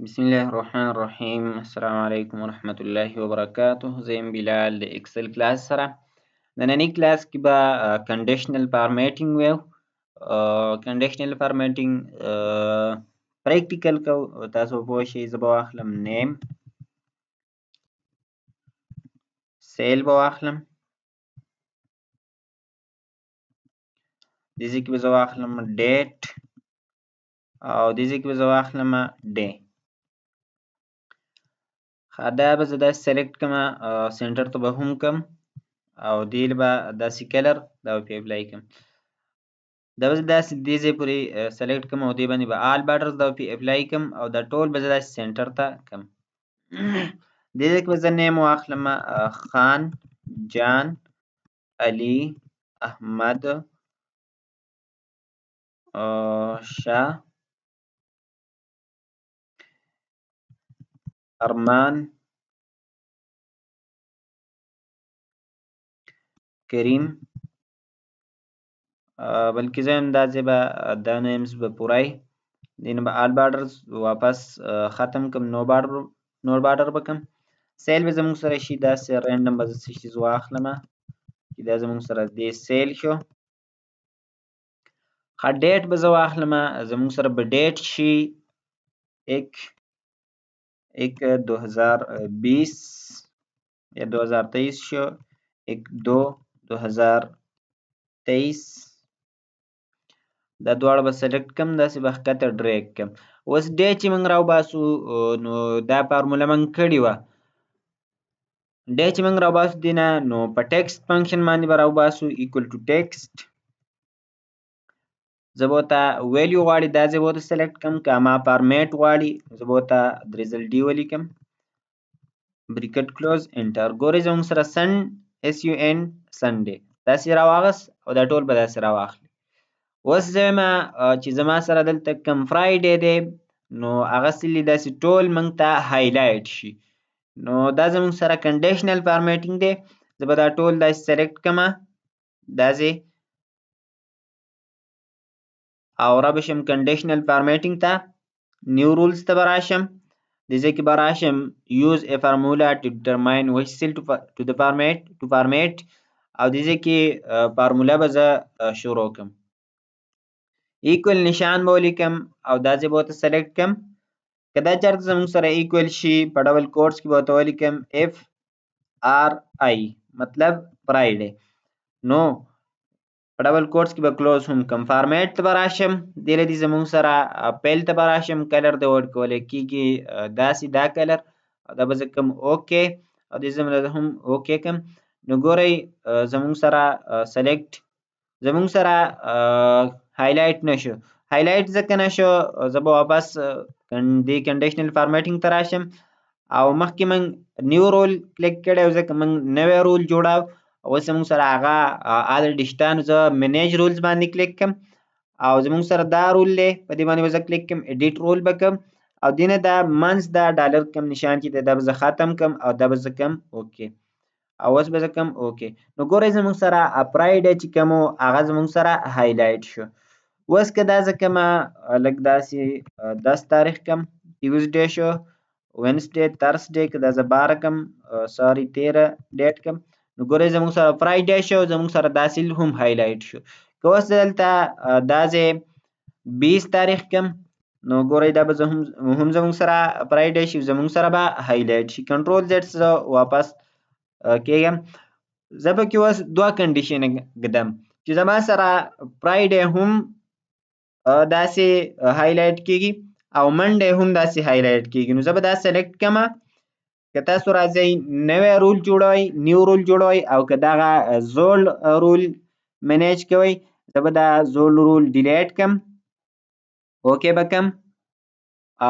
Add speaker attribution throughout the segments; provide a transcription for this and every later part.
Speaker 1: بسم الله الرحمن الرحیم. السلام علیکم ورحمت الله وبرکاته. زه یم بلال د اکسل کلاس سره. نننی کلاس کې به کنډیشنل فارمیټینګ ویو. کنډیشنل فارمیټینګ پریکټیکل کو. تاسو پوه شئ. زه به واخلم نیم، سیل به واخلم، دې ځای کې به زه واخلم ډیټ او دې ځای کې به زه واخلم ډے. دا به زه داسې سلیکټ کړم، سنټر ته به هم کړم او دې به داسې کلر دا به پې اپلای کړم. دا به زه داسې دې ځای پورې سلیکټ کړم او دې باندې به آل باډرز دا به پې اپلای کړم او دا ټول به زه داسې سنټر ته کړم. دې ځای کې به زه نیم واخلم خان، جان، علي، احمد، شاه، ارمان، کریم، بلکې زه یم دا ځای به دا نیمز به پوره وي. دې نه به آل باډرز واپس ختم کړم، نور باډر به کړم. سیل به زموږ سره شي داسې رینډم به زه څه شي واخلم چې دا زموږ سره دې سیل شو. ښه ډیټ به زه واخلم، زموږ سره به ډیټ شي 1/1/2020 یا 2023 شو 1/2/2023. دا دواړه به سلیکټ کړم، داسې به ښکته ډریګ کړم. اوس ډیټ چې موږ راوباسو نو دا فارموله موږ کړې وه. ډیټ چې موږ راوباسو دې نه نو په ټیکسټ فنکشن باندې به راوباسو equal to text. زه به ورته ویلیو غواړي دا ځای به ورته سلیکټ کړم، که ما فارمیټ غواړي زه به ورته درېځل ډي ولیکم، بریکټ کلوز انټر. ګورئ زموږ سره سن SUN سنډے داسې راواغست او دا ټول به داسې راواخلي. اوس زه یم چې زما سره دلته کوم فرایډے دی نو هغه سلی داسې ټول موږ ته هایلایټ شي. نو دا زموږ سره کنډیشنل فارمیټینګ دی. زه به دا ټول داسې سلیکټ کړم دا ځای او را به شم کنډیشنل فارمیټینګ ته، نیو رولز ته به راشم. دې ځای کې به راشم یوز ا فارمولا ټو ډیټرماین وچ سیل ټو د فارمیټ او دې ځای کې فارمولا به زه شروع کړم. ایکول نشان به ولیکم او دا ځای به ورته سلیکټ کړم. که دا چېرته زموږ سره ایکول شي په ډبل کوټس کې به ورته ولیکم FRI مطلب فرایډے. نو په ډبل کوټس کې به کلوز هم کم. فارمیټ ته به راشم، دې لدې زموږ سره پیل ته به راشم، کلر د ورکولی کېږي داسې دا کلر او دا به زه کم اوکې او دې زه هم اوکې کم. نو ګورئ زموږ سره سلیکټ زموږ سره هایلایټ نشو. هایلایټ ځکه نشو زه به واپس دې کنډیشنل فارمیټینګ ته راشم او مخکې موږ نیو رول کلیک کړی او ځکه موږ نوی رول جوړاو. اوس زموږ سره هغه الریډي شته نو زه منیج رولز باندې کلیک کړم او زموږ سره دا رول دی، په دې باندې به زه کلیک کړم، ایډیټ رول به کړم او دې نه دا منځ دا ډالر کم نشان چې دی دا به زه ختم کړم او دا به زه کړم اوکې او اوس به زه کړم اوکې. نو ګورئ زموږ سره فرایډے چې کوم و هغه زموږ سره هایلایټ شو. اوس که دا زه کړمه لږ داسې 10 تاریخ کړم، ټیوزډے شو، وینسډے، ترسډے که دا زه 12 کړم، سوري 13 ډیټ کړم. نو ګورئ زموږ سره فرایډے شو، زموږ سره دا سیل هم هایلایټ شو. که اوس دلته دا ځای 20 تاریخ کړم نو ګورئ دا به هم زموږ سره فرایډے شي، زموږ سره به هایلایټ شي. کنټرول زیډ زه واپس کېږم. زه پکې اوس دوه کنډیشنه ږدم چې زما سره فرایډے هم داسې هایلایټ کېږي او منډے هم داسې هایلایټ کېږي. نو زه به دا سلیکټ کړم. که تاسو راځئ نوی رول جوړوئ، نیو رول جوړوئ او که دغه زوړ رول منیج کوئ زه به دا زوړ رول ډیلیټ کړم، اوکې به کړم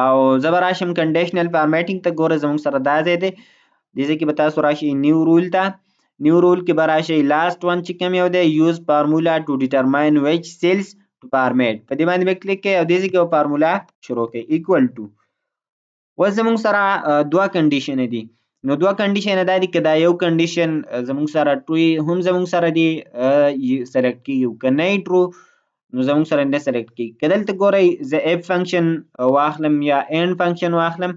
Speaker 1: او زه به راشم کنډیشنل فارمیټینګ ته. ګوره زموږ سره دا ځای دی، دې ځای کې به تاسو راشئ نیو رول ته. نیو رول کې به راشئ لاست ون چې کوم یو دی یوز فارمولا ټو ډیټرماین وچ سیلز ټو فارمیټ، په دې باندې به کلیک کوئ او دې ځای کې به فارمولا شروع کوئ ایکول ټو. اوس زموږ سره دوه کنډیشنه دي. نو دوه کنډیشنه دا دي که دا یو کنډیشن زموږ سره ټرو هم زموږ سره دی سلیکټ کېږي، که نه یې ټرو نو زموږ سره نه سلیکټ کیږي. که دلته ګورئ زه اف فنکشن واخلم یا اینډ فنکشن واخلم،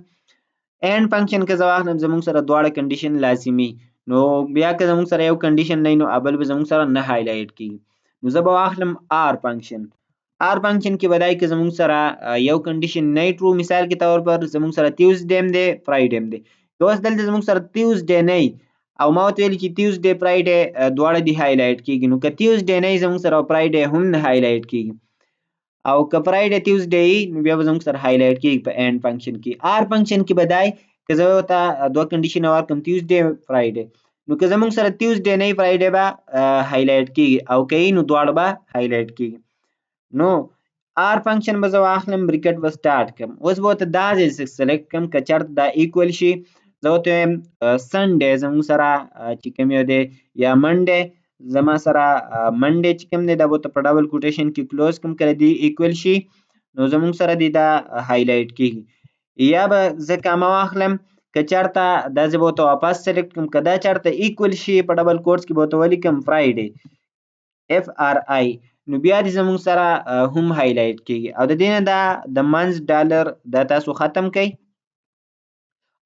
Speaker 1: اینډ فنکشن که زه واخلم زموږ سره دواړه کنډیشن لازمي، نو بیا که زموږ سره یو کنډیشن نه وي نو اول به زموږ سره نه هایلایټ کیږي. نو زه به واخلم آر فنکشن. آر فنکشن کې به دای که زموږ سره یو کنډیشن نه ټرو، مثال کې طور پر زموږ سره تیوزډے هم دی فرایډے هم دی، که اوس دلته زموږ سره تیوزډے نه وي او ما ورته ویل چې تیوزډے فرایډے دواړه دې هایلایټ کیږي، نو که تیوزډے نه وي زموږ سره فرایډے هم نه هایلایټ کیږي، او که فرایډے تیوزډے وي نو بیا به زموږ سره هایلایټ کیږي په اینډ فنکشن کې. آر فنکشن کې به دای که زه ورته دوه کنډیشن ورکړم تیوزډے فرایډے، نو که زموږ سره تیوزډے نه وي فرایډے به هایلایټ کیږي، او که وي نو دواړه به هایلایټ کیږي. نو آر فنکشن به زه واخلم بریکټ به سټارټ کړم، اوس به ورته دا ځای سلیکټ کړم که چېرته دا ایکول شي، زه ورته وایم سنډے زموږ سره چې کوم یو دی یا منډے زما سره منډے چې کوم دی دا به ورته په ډبل کوټیشن کې کلوز کړم، کله دې ایکول شي نو زموږ سره دی دا هایلایټ کیږي. یا به زه کامه واخلم که چېرته دا زه به ورته واپس سلیکټ کړم، که دا چېرته ایکول شي په ډبل کوټس کې به ورته ولیکم فرایډے اف آر آی، نو بیا دې زموږ سره هم هایلایټ کیږي. او د دې نه دا د منځ ډالر دا تاسو ختم کړئ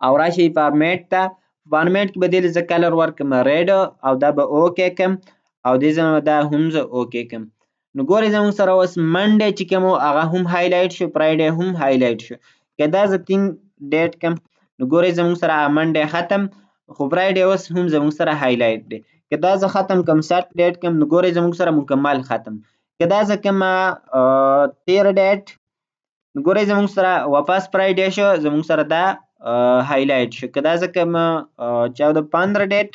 Speaker 1: او راشئ فارمیټ ته. فارمیټ کې به دې زه کلر ورکړم ریډ او دا به اوکې کړم او دې زه دا هم زه اوکې کړم. نو ګورئ زموږ سره اوس منډے چې کوم هغه هم هایلایټ شو، فرایډے هم هایلایټ شو. که دا زه 3 ډیټ کړم نو ګورئ زموږ سره منډے ختم، خو فرایډے اوس هم زموږ سره هایلایټ دی. که دا زه ختم کړم سیټ ډیټ کړم نو ګورئ زموږ سره مکمل ختم. که دا زه کومه 13 ډیټ نو ګورئ زموږ سره واپس فرایډے شو، زموږ سره دا هایلایټ شو. که دا زه کومه 14-15 ډیټ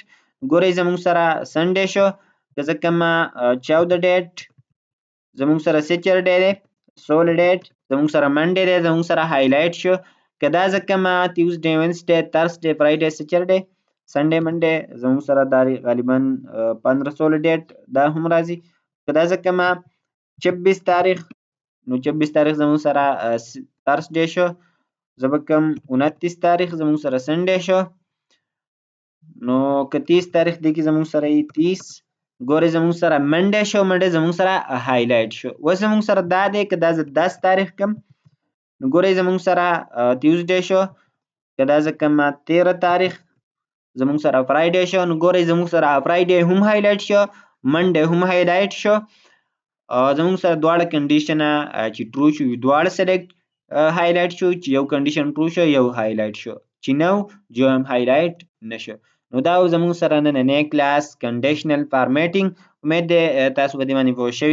Speaker 1: ګورئ زموږ سره سنډے شو. که زه کومه 14 ډیټ زموږ سره سیچرډے دی، 16 ډیټ زموږ سره منډے دی زموږ سره هایلایټ شو. که دا زه کومه تیوزډے وینسډے ترسډے فرایډے سیچرډے سنډے منډے زموږ سره دا غالبا 15-16 ډیټ دا هم راځي. که دا زه کومه 26 تاریخ نو 26 تاریخ زموږ سره ترسډے شو. زه به کوم 29 تاریخ زموږ سره سنډے شو. نو که 30 تاریخ دی کې زموږ سره 30 ګورئ زموږ سره منډے شو، منډے زموږ سره هایلایټ شو. اوس زموږ سره دا دی که دا زه 10 تاریخ کړم نو ګورئ زموږ سره تیوزډے شو. که دا زه کومه 13 تاریخ زموږ سره فرایډے شو نو ګورئ زموږ سره فرایډے هم هایلایټ شو، منډے هم هایلایټ شو. زموږ سره دواړه کنډیشنه چې ټرو شو دواړه سلیکټ هایلایټ شو، چې یو کنډیشن ټرو شو یو هایلایټ شو، چې نو جو هم هایلایټ نشو. نو دا زموږ سره نننی کلاس کنډیشنل فارمیټینګ. امید دی تاسو په دې باندې پوه شوي